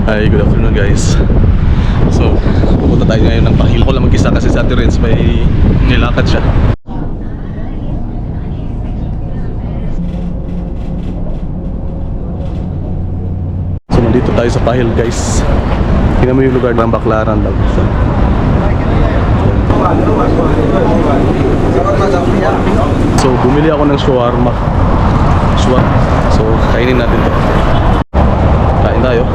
Hi, good afternoon guys. So, pupunta tayo ngayon ng Pahil. Ko lang mag-isa kasi sa Ate Renz may nilakad siya. So, nandito tayo sa Pahil guys. Tingnan mo yung lugar ng Baclaran daw. So, bumili ako ng shawarma. So, kainin natin to. Kain tayo.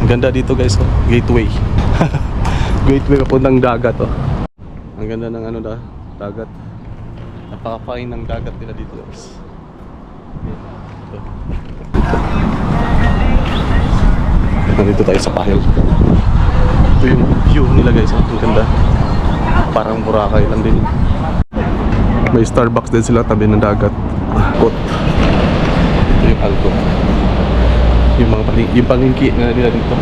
Ang ganda dito guys, oh. Gateway. Gateway papuntang dagat, oh. Ang ganda ng ano dagat. Napaka-fine ng dagat nila dito guys. So, nandito tayo sa Pahil. Ito yung view nila guys, oh. Ang ganda. Parang Boracay lang din. May Starbucks din sila tabi ng dagat. Alcott. Ito yung Alcott. Yung palengke na nila dito.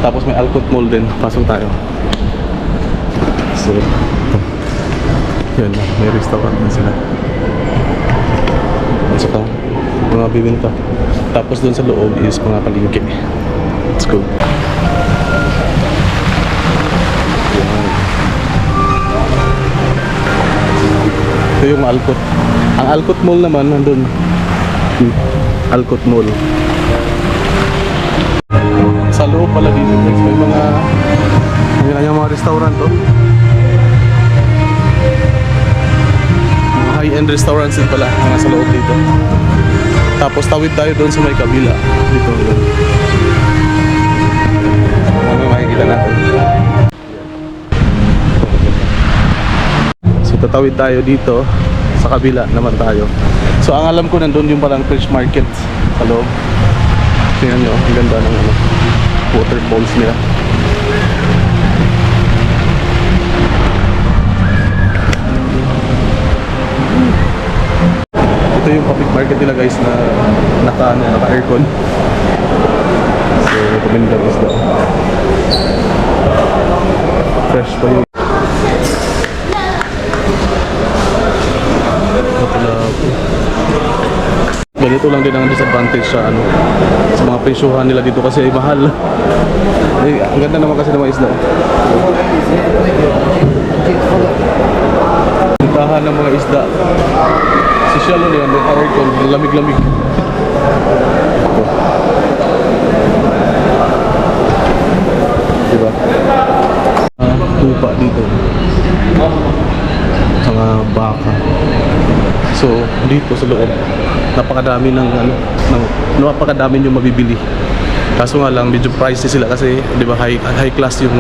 Tapos may Alcott Mall din. Pasok tayo. So, yan na. May restaurant na sila. At saka mga bibinta. Tapos doon sa loob is mga palengke. Let's go. Ito yung Alcott. Ang Alcott Mall naman nandun. Alcott Mall. Sa loob pala dito guys, may mga restaurant to. Mga high-end restaurants din pala mga sa loob dito. Tapos tawid tayo doon sa may kabila. Dito. Ano makikita natin? So tatawid tayo dito. Sa kabila naman tayo. So ang alam ko nandun yung palang fish market sa loob. Tingnan nyo, ang ganda ng waterfalls nila. Ito yung public market nila guys na naka-aircon. So recommended is daw. Fresh pa yung ganito lang din ang disadvantage sa sa mga presyuhan nila dito kasi ay mahal. Ang ganda naman kasi ng mga isda. Tintahan ng mga isda. Social yun yan, may aircon, lamig-lamig. Ito. Diba? Tupa dito. Mga baka. So, dito sa loob, napakadami napakadami yung mabibili. Kaso nga lang, medyo pricey sila kasi, di ba, high class yung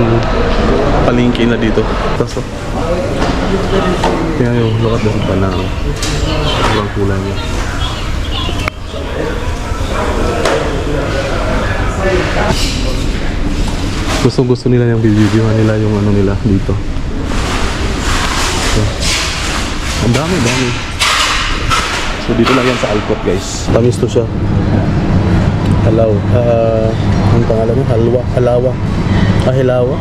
palengke na dito. So, tingnan yung lukat na sa panang. Sobrang kulay niya. Gusto nila yung bibidyohan nila yung ano nila dito. So, ang dami. So dito lang yan sa Alcott guys. Tamis to siya. Halaw. Ang pangalan mo? Halawa. Hilawa.